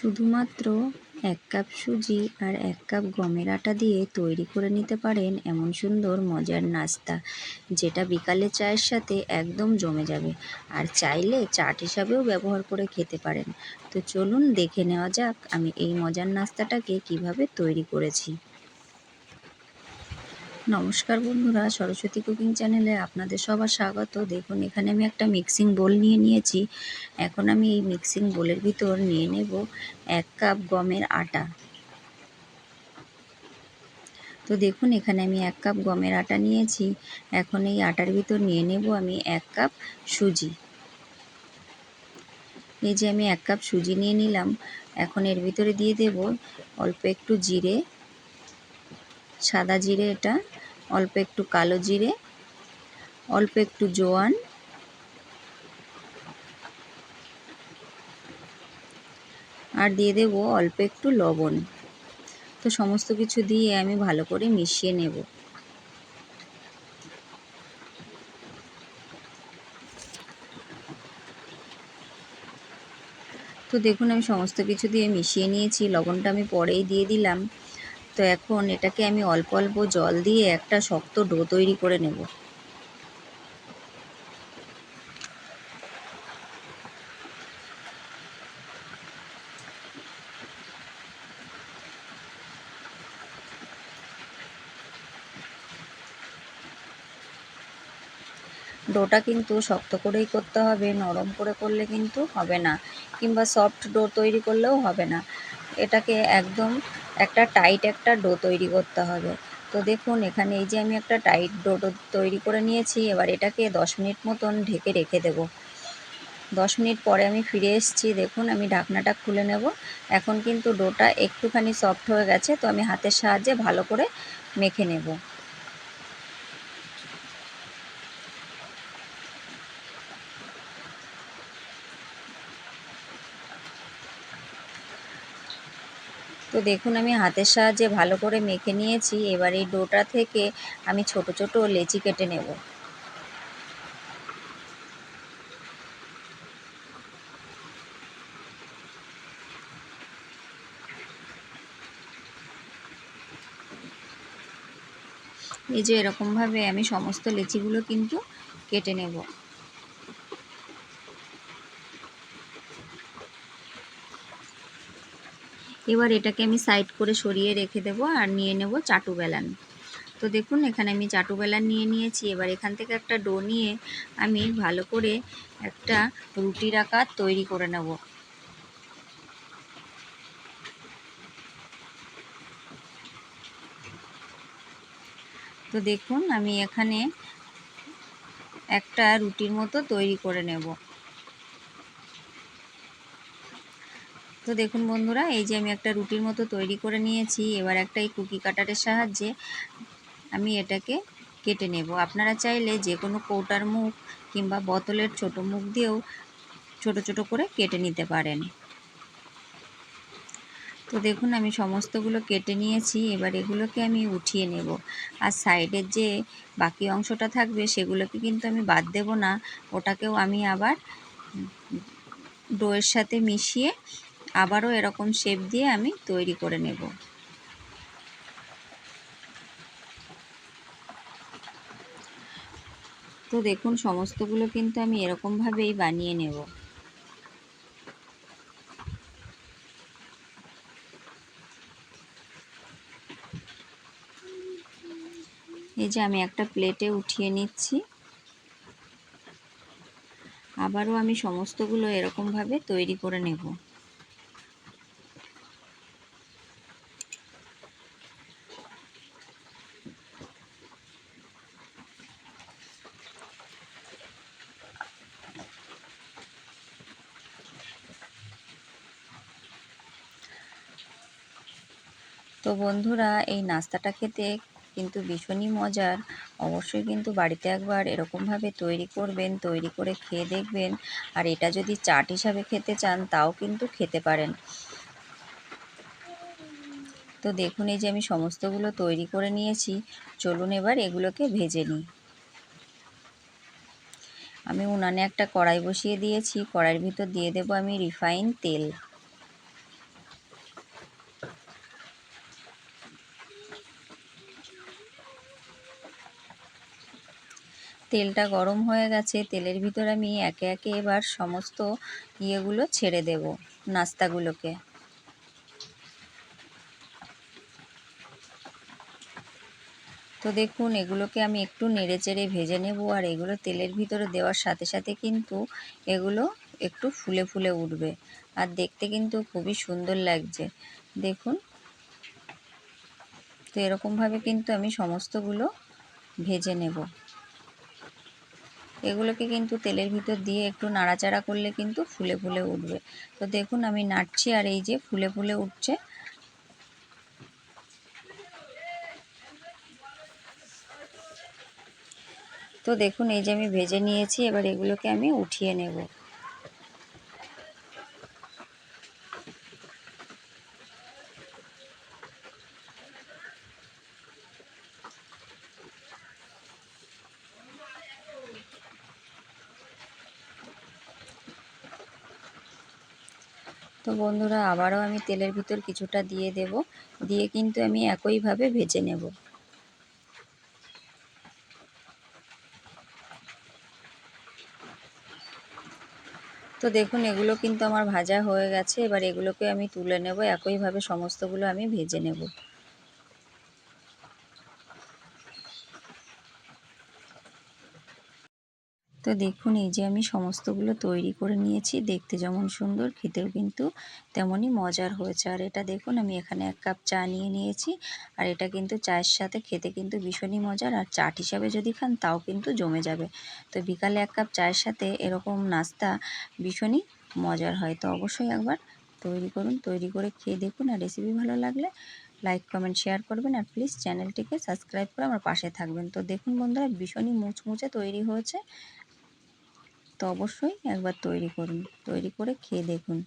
শুধুমাত্র 1 কাপ সুজি আর 1 কাপ গমের আটা দিয়ে তৈরি করে নিতে পারেন এমন সুন্দর মজার নাস্তা, যেটা বিকালে চায়ের সাথে একদম জমে যাবে। আর চাইলে চাট হিসাবেও ব্যবহার করে খেতে পারেন। তো চলুন দেখে নেওয়া যাক আমি এই মজার নাস্তাটাকে কিভাবে তৈরি করেছি। নমস্কার বন্ধুরা, সরস্বতী কুকিং চ্যানেলে আপনাদের সবার স্বাগত। দেখুন, এখানে আমি একটা মিক্সিং বোল নিয়ে নিয়েছি। এখন আমি এই মিক্সিং বোলের ভিতর নিয়ে নেব 1 কাপ গমের আটা। তো দেখুন, এখানে আমি 1 কাপ গমের আটা নিয়েছি। এখন এই আটার ভিতর নিয়ে নেব আমি 1 কাপ সুজি। এই যে আমি 1 কাপ সুজি নিয়ে নিলাম। এখন এর ভিতরে দিয়ে দেব অল্প একটু জিরে, সাদা জিরে এটা, অল্প একটু কালো জিরে, অল্প একটু জোয়ান, আর দিয়ে দেব অল্প একটু লবণ। তো সমস্ত কিছু দিয়ে আমি ভালো করে মিশিয়ে নেব। তো দেখুন, আমি সমস্ত কিছু দিয়ে মিশিয়ে নিয়েছি। লবণটা আমি পরেই দিয়ে দিলাম। তো এখন এটাকে আমি অল্প অল্প জল দিয়ে একটা শক্ত ডো তৈরি করে নেব। ডোটা কিন্তু শক্ত করেই করতে হবে, নরম করে করলে কিন্তু হবে না, কিংবা সফট ডো তৈরি করলেও হবে না। এটাকে একদম একটা টাইট একটা ডো তৈরি করতে হবে। তো দেখুন, এখানে এই যে আমি একটা টাইট ডো তৈরি করে নিয়েছি। এবার এটাকে 10 মিনিট মতন ঢেকে রেখে দেব। 10 মিনিট পরে আমি ফিরে এসেছি। দেখুন, আমি ঢাকনাটা খুলে নেব। এখন কিন্তু ডোটা একটুখানি সফট হয়ে গেছে। তো আমি হাতের সাহায্যে ভালো করে মেখে নেব। তো দেখুন, আমি হাতের সাহায্যে ভালো করে মেখে নিয়েছি। এবার এই ডোটা থেকে আমি ছোট ছোট লেচি কেটে নেব। এই যে এরকমভাবে আমি সমস্ত লেচিগুলো কিন্তু কেটে নেব। এবার এটাকে আমি সাইড করে সরিয়ে রেখে দেব আর নিয়ে নেব চাটু বেলান। তো দেখুন, এখানে আমি চাটু বেলান নিয়ে নিয়েছি। এবার এখান থেকে একটা ডো নিয়ে আমি ভালো করে একটা রুটির আকার তৈরি করে নেব। তো দেখুন, আমি এখানে একটা রুটির মতো তৈরি করে নেব। তো দেখুন বন্ধুরা, এই যে আমি একটা রুটির মতো তৈরি করে নিয়েছি। এবার একটা এই কুকি কাটারের সাহায্যে আমি এটাকে কেটে নেব। আপনারা চাইলে যে কোনো কৌটার মুখ কিংবা বোতলের ছোট মুখ দিয়েও ছোট ছোট করে কেটে নিতে পারেন। তো দেখুন, আমি সমস্তগুলো কেটে নিয়েছি। এবার এগুলোকে আমি উঠিয়ে নেব। আর সাইডের যে বাকি অংশটা থাকবে সেগুলোকে কিন্তু আমি বাদ দেব না। ওটাকেও আমি আবার ডোয়ের সাথে মিশিয়ে আবারও এরকম শেপ দিয়ে আমি তৈরি করে নেব। তো দেখুন, সমস্তগুলো কিন্তু আমি এরকমভাবেই বানিয়ে নেব। এই যে আমি একটা প্লেটে উঠিয়ে নিচ্ছি। আবারও আমি সমস্তগুলো এরকমভাবে তৈরি করে নেব। তো বন্ধুরা, এই নাস্তাটা খেতে কিন্তু ভীষণই মজার। অবশ্যই কিন্তু বাড়িতে একবার এরকমভাবে তৈরি করবেন, তৈরি করে খেয়ে দেখবেন। আর এটা যদি চাট হিসাবে খেতে চান তাও কিন্তু খেতে পারেন। তো দেখুন, এই যে আমি সমস্তগুলো তৈরি করে নিয়েছি। চলুন এবার এগুলোকে ভেজে নিই। আমি উনানে একটা কড়াই বসিয়ে দিয়েছি। কড়াইয়ের ভিতর দিয়ে দেব আমি রিফাইন তেল। তেলটা গরম হয়ে গেছে, তেলের ভিতর আমি একে একে এবার সমস্ত ইয়েগুলো ছেড়ে দেব, নাস্তাগুলোকে। তো দেখুন এগুলোকে আমি একটু নেড়েচেড়ে ভেজে নেব, আর এগুলো তেলের ভিতরে দেওয়ার সাথে সাথে কিন্তু এগুলো একটু ফুলে ফুলে উঠবে, আর দেখতে কিন্তু খুবই সুন্দর লাগছে দেখুন। তো এরকমভাবে কিন্তু আমি সমস্তগুলো ভেজে নেব। এগুলোকে কিন্তু তেলের ভিতর দিয়ে একটু নাড়াচাড়া করলে কিন্তু ফুলে ফুলে উঠবে। তো দেখুন আমি নাড়ছি, আর এই যে ফুলে ফুলে উঠছে। তো দেখুন এই যে আমি ভেজে নিয়েছি, এবার এগুলোকে আমি উঠিয়ে নেব। তো বন্ধুরা আবারও আমি তেলের ভিতর কিছুটা দিয়ে দেব, দিয়ে কিন্তু আমি একইভাবে ভেজে নেব। তো দেখুন এগুলো কিন্তু আমার ভাজা হয়ে গেছে, এবার এগুলোকে আমি তুলে নেব, একইভাবে সমস্তগুলো আমি ভেজে নেব। তো দেখুন এই যে আমি সমস্তগুলো তৈরি করে নিয়েছি, দেখতে যেমন সুন্দর খেতেও কিন্তু তেমনই মজার হয়েছে। আর এটা দেখুন আমি এখানে 1 কাপ চা নিয়ে নিয়েছি, আর এটা কিন্তু চায়ের সাথে খেতে কিন্তু ভীষণই মজার, আর চাট হিসাবে যদি খান তাও কিন্তু জমে যাবে। তো বিকালে 1 কাপ চায়ের সাথে এরকম নাস্তা ভীষণই মজার হয়। তো অবশ্যই একবার তৈরি করুন, তৈরি করে খেয়ে দেখুন, আর রেসিপি ভালো লাগলে লাইক কমেন্ট শেয়ার করবেন, আর প্লিজ চ্যানেলটিকে সাবস্ক্রাইব করে আমার পাশে থাকবেন। তো দেখুন বন্ধুরা ভীষণই মুচমুচে তৈরি হয়েছে। তো অবশ্যই একবার তৈরি করুন, তৈরি করে খেয়ে দেখুন।